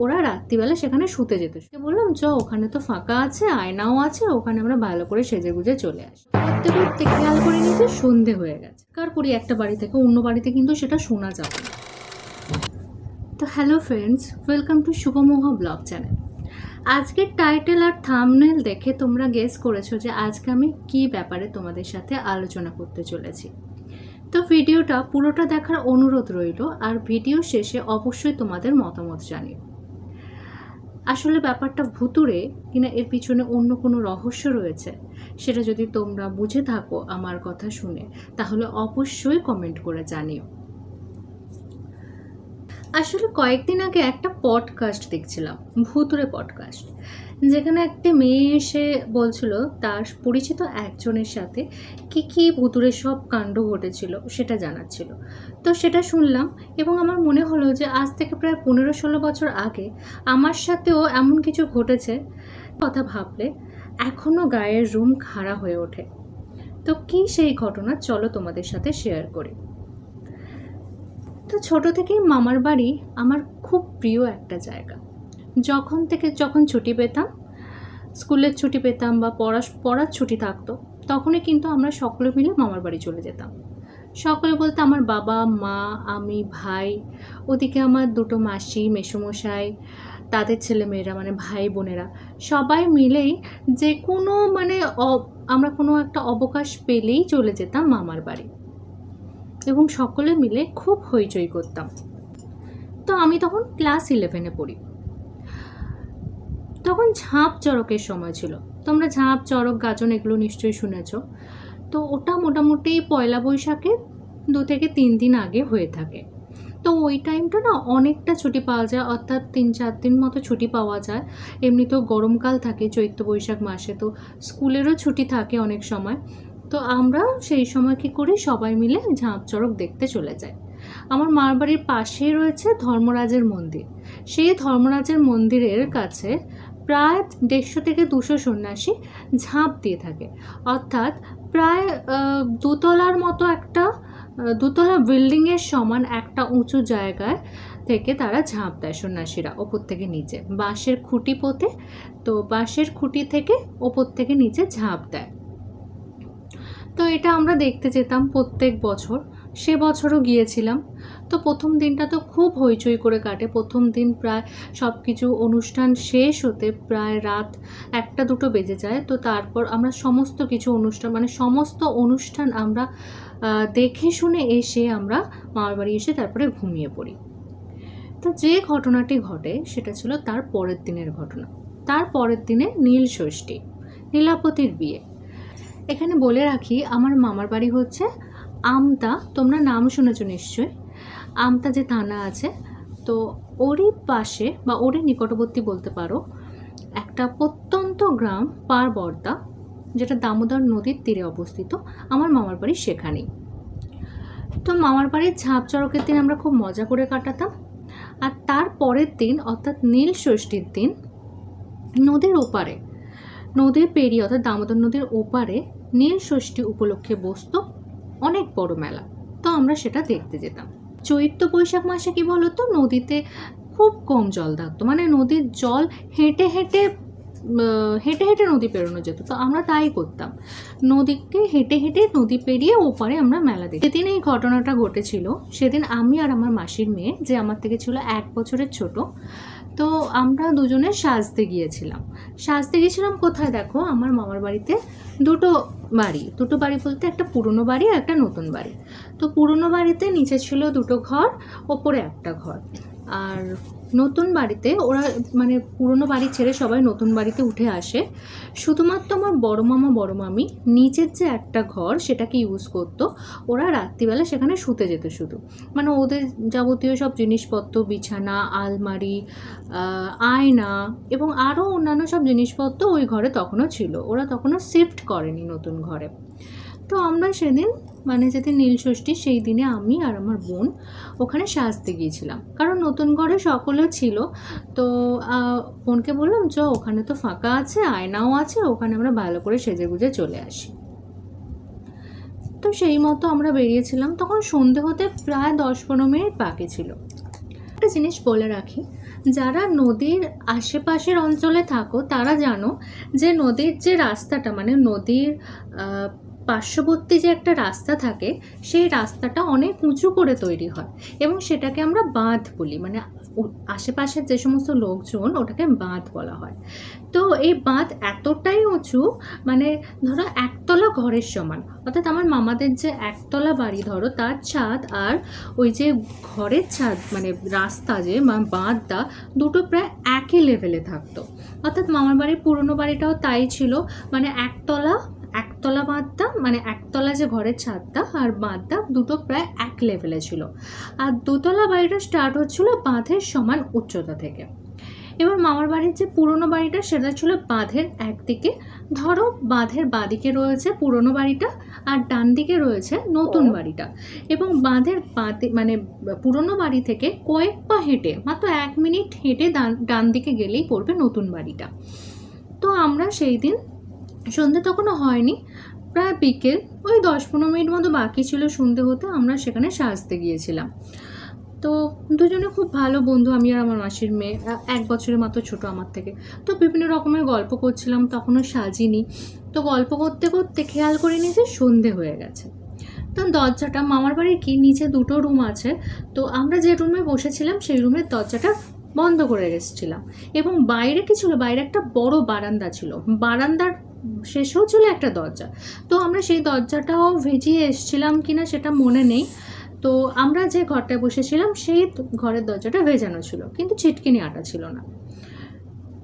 ওরা রাত্রিবেলা সেখানে শুতে যেত। বললাম চ, ওখানে তো ফাঁকা আছে, আয়নাও আছে, ওখানে আমরা ভালো করে সেজে গুজে চলে আসি। করতে করতে খেয়াল করে নিতে সন্ধে হয়ে গেছে। কার করি একটা বাড়ি থেকে অন্য বাড়িতে কিন্তু সেটা শোনা যাবে না। তো hello friends, welcome to Shubhomoha vlog channel. আজকের টাইটেল আর থাম্বনেল দেখে তোমরা গেস করেছো যে আজকে আমি কী ব্যাপারে তোমাদের সাথে আলোচনা করতে চলেছি। তো ভিডিওটা পুরোটা দেখার অনুরোধ রইল, আর ভিডিও শেষে অবশ্যই তোমাদের মতামত জানিও। আসলে ব্যাপারটা ভুতুড়ে কিনা এর পিছনে অন্য কোনো রহস্য রয়েছে, সেটা যদি তোমরা বুঝে থাকো আমার কথা শুনে, তাহলে অবশ্যই কমেন্ট করে জানিও। আসলে কয়েকদিন আগে একটা পডকাস্ট দেখছিলাম, ভুতুড়ে পডকাস্ট, যেখানে একটা মেয়ে এসে বলছিল তার পরিচিত একজনের সাথে কি কি ভুতুড়ে সব কাণ্ড ঘটেছিল সেটা জানাচ্ছিল। তো সেটা শুনলাম এবং আমার মনে হলো যে আজ থেকে প্রায় 15-16 বছর আগে আমার সাথেও এমন কিছু ঘটেছে। কথা ভাবলে এখনও গায়ের রুম খাড়া হয়ে ওঠে। তো কি সেই ঘটনা, চলো তোমাদের সাথে শেয়ার করি। তো ছোট থেকেই মামার বাড়ি আমার খুব প্রিয় একটা জায়গা। যখন ছুটি পেতাম, স্কুলের ছুটি পেতাম বা পড়ার ছুটি থাকতো, তখনই কিন্তু আমরা সকলে মিলে মামার বাড়ি চলে যেতাম। সকলে বলতে আমার বাবা, মা, আমি, ভাই, ওদিকে আমার দুটো মাসি, মেসোমশাই, তাদের ছেলেমেয়েরা মানে ভাই বোনেরা, সবাই মিলেই যে কোনো আমরা কোনো একটা অবকাশ পেলেই চলে যেতাম মামার বাড়ি এবং সকলে মিলে খুব হইচই করতাম। তো আমি তখন ক্লাস 11-এ পড়ি। তখন ঝাঁপ চড়কের সময় ছিল। তোমরা ঝাঁপ চড়ক গাজন এগুলো নিশ্চয়ই শুনেছ। তো ওটা মোটামুটি পয়লা বৈশাখে 2 থেকে 3 দিন আগে হয়ে থাকে। তো ওই টাইমটা না অনেকটা ছুটি পাওয়া যায়, অর্থাৎ 3-4 দিন মতো ছুটি পাওয়া যায়। এমনিতেও গরমকাল থাকে চৈত্র বৈশাখ মাসে, তো স্কুলেরও ছুটি থাকে অনেক সময়। তো আমরা সেই সময় কী করি, সবাই মিলে ঝাঁপ চড়ক দেখতে চলে যাই। আমার মার বাড়ির পাশেই রয়েছে ধর্মরাজের মন্দির। সেই ধর্মরাজের মন্দিরের কাছে প্রায় 150 থেকে 200 সন্ন্যাসী ঝাঁপ দিয়ে থাকে, অর্থাৎ প্রায় দুতলার মতো দুতলা বিল্ডিংয়ের সমান একটা উঁচু জায়গায় থেকে তারা ঝাঁপ দেয় সন্ন্যাসীরা, ওপর থেকে নিচে বাঁশের খুঁটি পোঁতে। তো বাঁশের খুঁটি থেকে ওপর থেকে নিচে ঝাঁপ দেয়। তো এটা আমরা দেখতে যেতাম প্রত্যেক বছর, সে বছরও গিয়েছিলাম। তো প্রথম দিনটা তো খুব হইচই করে কাটে। প্রথম দিন প্রায় সব কিছু অনুষ্ঠান শেষ হতে প্রায় রাত 1-2 বেজে যায়। তো তারপর আমরা সমস্ত অনুষ্ঠান আমরা দেখে শুনে এসে আমরা মামার বাড়ি এসে তারপরে ঘুমিয়ে পড়ি। তো যে ঘটনাটি ঘটে সেটা ছিল তার পরের দিনের ঘটনা। তার পরের দিনে নীল ষষ্ঠী, নীলাপতির বিয়ে। এখানে বলে রাখি, আমার মামার বাড়ি হচ্ছে আমতা, তোমরা নাম শুনেছো নিশ্চয়ই। আমতা যে থানা আছে, তো ওরই পাশে বা ওরই নিকটবর্তী বলতে পারো একটা প্রত্যন্ত গ্রাম পারবর্দা, যেটা দামোদর নদীর তীরে অবস্থিত। আমার মামার বাড়ি সেখানেই। তো মামার বাড়ির ঝাঁপ চড়কের দিন আমরা খুব মজা করে কাটাতাম। আর তার পরের দিন অর্থাৎ নীল ষষ্ঠীর দিন নদীর ওপারে, নদীর পেরিয়ে অর্থাৎ দামোদর নদীর ওপারে নীল ষষ্ঠী উপলক্ষে বসতো অনেক বড় মেলা। তো আমরা সেটা দেখতে যেতাম। চৈত্র বৈশাখ মাসে কি বলতো, নদীতে খুব কম জল থাকতো, মানে নদীর জল হেঁটে হেঁটে নদী পেরোনো যেত। তো আমরা তাই করতাম, নদীকে হেঁটে হেঁটে নদী পেরিয়ে ওপারে আমরা মেলা দেখি। যেদিন এই ঘটনাটা ঘটেছিল সেদিন আমি আর আমার মাসির মেয়ে, যে আমার থেকে ছিল 1 বছরের ছোট, তো আমরা দুজনে সাজতে গিয়েছিলাম কোথায় দেখো, আমার মামার বাড়িতে দুটো বাড়ি বলতে একটা পুরনো বাড়ি আর একটা নতুন বাড়ি। তো পুরনো বাড়িতে নিচে ছিল 2টো ঘর, ওপরে একটা ঘর। আর নতুন বাড়িতে ওরা পুরনো বাড়ি ছেড়ে সবাই নতুন বাড়িতে উঠে আসে। শুধুমাত্র আমার বড় মামা বড় মামি নিচের যে একটা ঘর সেটাকে ইউজ করতো। ওরা রাত্রিবেলা সেখানে শুতে যেত শুধু, ওদের যাবতীয় সব জিনিসপত্র, বিছানা, আলমারি, আয়না এবং আরও অন্যান্য সব জিনিসপত্র ওই ঘরে তখনও ছিল। ওরা তখনও শিফট করেনি নতুন ঘরে। তো আমরা সেদিন যেদিন নীল ষষ্ঠী, সেই দিনে আমি আর আমার বোন ওখানে সাজতে গিয়েছিলাম, কারণ নতুন ঘরে সকলেও ছিল। তো বোনকে বললাম চ, ওখানে তো ফাঁকা আছে, আয়নাও আছে, ওখানে আমরা ভালো করে সেজে গুজে চলে আসি। তো সেই মতো আমরা বেরিয়েছিলাম। তখন সন্ধে হতে প্রায় 10-15 মিনিট বাকি ছিল। একটা জিনিস বলে রাখি, যারা নদীর আশেপাশের অঞ্চলে থাকো তারা জানো যে নদীর যে রাস্তাটা, মানে নদীর পার্শ্ববর্তী যে একটা রাস্তা থাকে, সেই রাস্তাটা অনেক উঁচু করে তৈরি হয় এবং সেটাকে আমরা বাঁধ বলি। মানে আশেপাশের যে সমস্ত লোকজন, ওটাকে বাঁধ বলা হয়। তো এই বাঁধ এতটাই উঁচু, মানে ধরো একতলা ঘরের সমান, অর্থাৎ আমার মামাদের যে একতলা বাড়ি ধরো, তার ছাদ আর ওই যে ঘরের ছাদ, মানে রাস্তা যে বাঁধটা, দুটো প্রায় একই লেভেলে থাকতো। অর্থাৎ মামার বাড়ির পুরনো বাড়িটাও তাই ছিল, মানে একতলা বাঁধটা, মানে একতলা যে ঘরের ছাদটা আর বাঁধটা দুটো প্রায় এক লেভেলে ছিল, আর দোতলা বাড়িটা স্টার্ট হচ্ছিল বাঁধের সমান উচ্চতা থেকে। এবার মামার বাড়ির যে পুরনো বাড়িটা, সেটা ছিল বাঁধের একদিকে, ধরো বাঁধের বাঁদিকে রয়েছে পুরনো বাড়িটা আর ডান দিকে রয়েছে নতুন বাড়িটা, এবং বাঁধের মানে পুরনো বাড়ি থেকে কয়েক পা হেঁটে, মাত্র 1 মিনিট হেঁটে ডান দিকে গেলেই পড়বে নতুন বাড়িটা। তো আমরা সেই দিন, সন্ধে তখনও হয়নি, প্রায় বিকেল ওই 10-15 মিনিট মতো বাকি ছিল সন্ধে হতে, আমরা সেখানে সাজতে গিয়েছিলাম। তো দুজনে খুব ভালো বন্ধু, আমি আর আমার মাসির মেয়ে, 1 বছরের মাত্র ছোট আমার থেকে। তো বিভিন্ন রকমের গল্প করছিলাম, তখনও সাজিনি। তো গল্প করতে করতে খেয়াল করে নিয়েছি সন্ধে হয়ে গেছে। তো দরজাটা, মামার বাড়ির কি নিচে 2টো রুম আছে, তো আমরা যে রুমে বসেছিলাম সেই রুমের দরজাটা বন্ধ করে রেখেছিলাম, এবং বাইরে কি ছিল, বাইরে একটা বড় বারান্দা ছিল, বারান্দার শেষেও ছিল একটা দরজা। তো আমরা সেই দরজাটাও ভেজিয়ে এসেছিলাম কিনা সেটা মনে নেই। তো আমরা যে ঘরটায় বসেছিলাম সেই ঘরের দরজাটা ভেজানো ছিল, কিন্তু ছিটকিনি আটা ছিল না।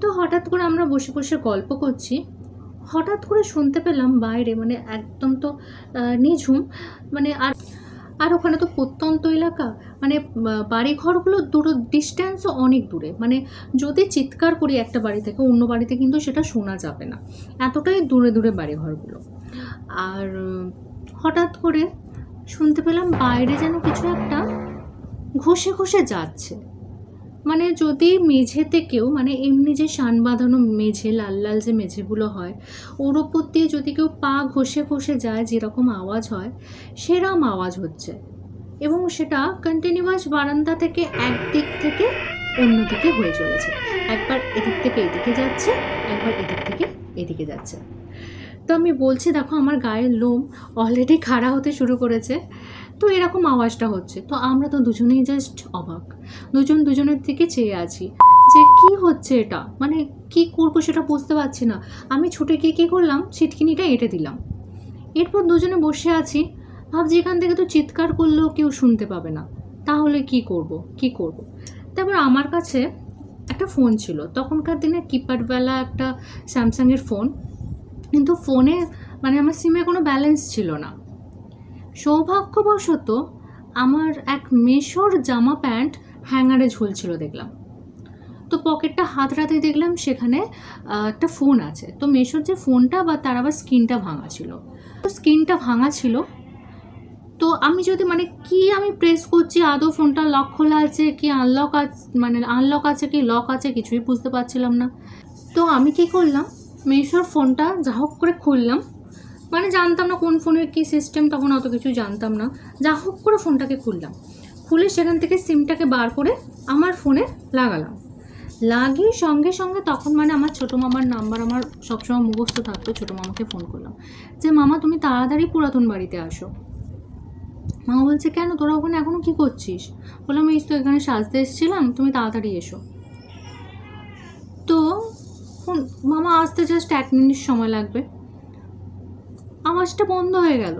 তো হঠাৎ করে আমরা বসে বসে গল্প করছি, হঠাৎ করে শুনতে পেলাম বাইরে, মানে একদম তো নিঝুম, মানে আর ওখানে তো প্রত্যন্ত এলাকা, মানে বাড়িঘরগুলো দূর, ডিস্ট্যান্সও অনেক দূরে, মানে যদি চিৎকার করি একটা বাড়ি থেকে অন্য বাড়িতে কিন্তু সেটা শোনা যাবে না, এতটাই দূরে দূরে বাড়িঘরগুলো। আর হঠাৎ করে শুনতে পেলাম বাইরে যেন কিছু একটা ঘষে ঘষে যাচ্ছে, মানে যদি মেঝেতে কেউ, মানে এমনি যে শান বাঁধানো মেঝে, লাল লাল যে মেঝেগুলো হয়, ওর ওপর দিয়ে যদি কেউ পা ঘষে ঘষে যায়, যেরকম আওয়াজ হয় সেরকম আওয়াজ হচ্ছে, এবং সেটা কন্টিনিউয়াস বারান্দা থেকে একদিক থেকে অন্যদিকে হয়ে চলেছে, একবার এদিক থেকে এদিকে যাচ্ছে, একবার এদিক থেকে এদিকে যাচ্ছে। তো আমি বলছি, দেখো আমার গায়ের লোম অলরেডি খাড়া হতে শুরু করেছে। তো এরকম আওয়াজটা হচ্ছে, তো আমরা তো দুজনেই জাস্ট অবাক, দুজনের দিকে চেয়ে আছি যে কি হচ্ছে এটা, মানে কি করবো সেটা বুঝতে পারছি না। আমি ছুটে গিয়ে কী করলাম, ছিটকিনিটা এঁটে দিলাম। এরপর দুজনে বসে আছি, ভাবছি এখান থেকে তো চিৎকার করলেও কেউ শুনতে পাবে না, তাহলে কি করব। তারপর আমার কাছে একটা ফোন ছিল, তখনকার দিনে কিপ্যাডওয়ালা একটা স্যামসাংয়ের ফোন, কিন্তু ফোনে মানে আমার সিমে কোনো ব্যালেন্স ছিল না। সৌভাগ্যবশত আমার এক মেশোর জামা প্যান্ট হ্যাঙ্গারে ঝুলছিল দেখলাম, তো পকেটটা হাতড়াতে দেখলাম সেখানে একটা ফোন আছে। তো মেশোর যে ফোনটা, বা তার আবার স্ক্রিনটা ভাঙা ছিল। তো আমি যদি, মানে কি আমি প্রেস করছি, আদৌ ফোনটা লক খোলা আছে কি আনলক আছে, মানে আনলক আছে কি লক আছে, কিছুই বুঝতে পারছিলাম না। তো আমি কি করলাম, মেশোর ফোনটা যা হোক করে খুললাম, মানে জানতাম না কোন ফোনের কী সিস্টেম, তখন অত কিছু জানতাম না, যা হোক করে ফোনটাকে খুলে সেখান থেকে সিমটাকে বার করে আমার ফোনে লাগিয়ে সঙ্গে সঙ্গে তখন মানে আমার ছোটো মামার নাম্বার আমার সবসময় মুখস্থ থাকতো, ছোটো মামাকে ফোন করলাম যে মামা তুমি তাড়াতাড়ি পুরাতন বাড়িতে আসো। মামা বলছে কেন, তোরা ওখানে এখনও কী করছিস? বললাম এই তো এখানে সাজতে এসেছিলাম, তুমি তাড়াতাড়ি এসো। তো মামা আসতে জাস্ট 1 মিনিট সময় লাগবে, আওয়াজটা বন্ধ হয়ে গেল।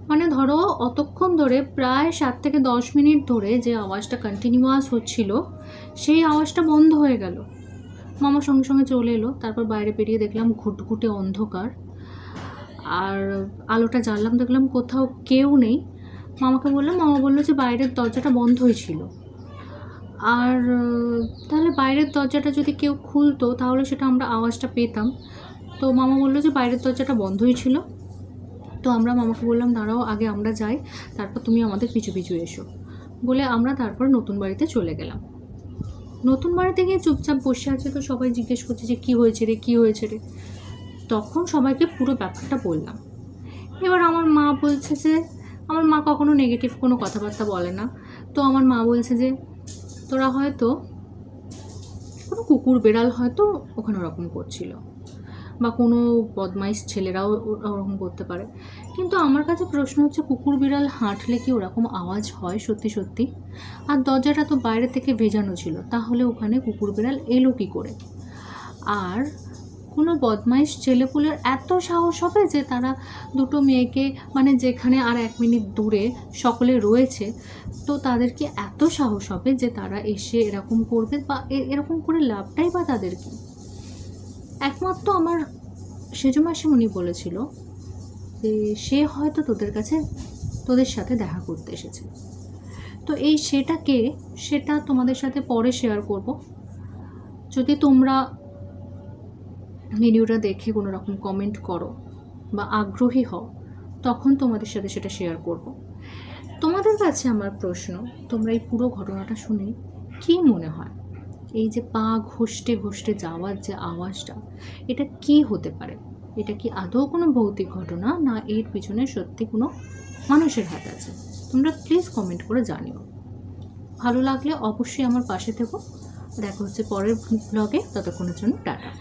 মানে ধরো অতক্ষণ ধরে প্রায় 7 থেকে 10 মিনিট ধরে যে আওয়াজটা কন্টিনিউয়াস হচ্ছিল, সেই আওয়াজটা বন্ধ হয়ে গেল। মামা সঙ্গে সঙ্গে চলে এলো, তারপর বাইরে বেরিয়ে দেখলাম ঘুটঘুটে অন্ধকার, আর আলোটা জ্বাললাম, দেখলাম কোথাও কেউ নেই। মামাকে বললাম, মামা বললো যে বাইরের দরজাটা বন্ধই ছিল, আর তাহলে বাইরের দরজাটা যদি কেউ খুলতো তাহলে সেটা আমরা আওয়াজটা পেতাম। তো মামা বললো যে বাইরের দরজাটা বন্ধই ছিল। তো আমরা মামাকে বললাম দাঁড়াও, আগে আমরা যাই, তারপর তুমি আমাদের পিছু পিছু এসো, বলে আমরা তারপর নতুন বাড়িতে চলে গেলাম। নতুন বাড়িতে গিয়ে চুপচাপ বসে আছে, তো সবাই জিজ্ঞেস করছে যে কী হয়েছে রে। তখন সবাইকে পুরো ব্যাপারটা বললাম। এবার আমার মা বলছে যে, আমার মা কখনো নেগেটিভ কোনো কথাবার্তা বলে না, তো আমার মা বলছে যে তোরা হয়তো কোনো কুকুর বেড়াল হয়তো ওখানে ওরকম করছিল, বা কোনো বদমাইশ ছেলেরাও ওরকম করতে পারে। কিন্তু আমার কাছে প্রশ্ন হচ্ছে, কুকুর বিড়াল হাঁটলে কি ওরকম আওয়াজ হয় সত্যি সত্যি? আর দরজাটা তো বাইরে থেকে ভেজানো ছিল, তাহলে ওখানে কুকুর বিড়াল এলো কী করে? আর কোনো বদমাইশ ছেলেপুলের এত সাহস হবে যে তারা দুটো মেয়েকে, মানে যেখানে আর 1 মিনিট দূরে সকলে রয়েছে, তো তাদের কি এত সাহস হবে যে তারা এসে এরকম করবে? বা এরকম করে লাভটাই বা তাদের কি? একমাত্র আমার সেজো মাসিমণি বলেছিল যে সে হয়তো তোদের সাথে দেখা করতে এসেছে। তো এই সেটাকে, সেটা তোমাদের সাথে পরে শেয়ার করব। যদি তোমরা ভিডিওটা দেখে কোনো রকম কমেন্ট করো বা আগ্রহী হও, তখন তোমাদের সাথে সেটা শেয়ার করব। তোমাদের কাছে আমার প্রশ্ন, তোমরা এই পুরো ঘটনাটা শুনে কী মনে হয়? এই যে পা ঘষতে ঘষতে যাওয়ার যে আওয়াজটা, এটা কি হতে পারে? এটা কি আদৌ কোনো ভৌতিক ঘটনা, না এর পিছনে সত্যি কোনো মানুষের হাত আছে? তোমরা প্লিজ কমেন্ট করে জানিও। ভালো লাগলে অবশ্যই আমার পাশে থেকো। দেখা হচ্ছে পরের ব্লগে, ততক্ষণের জন্য টাটা।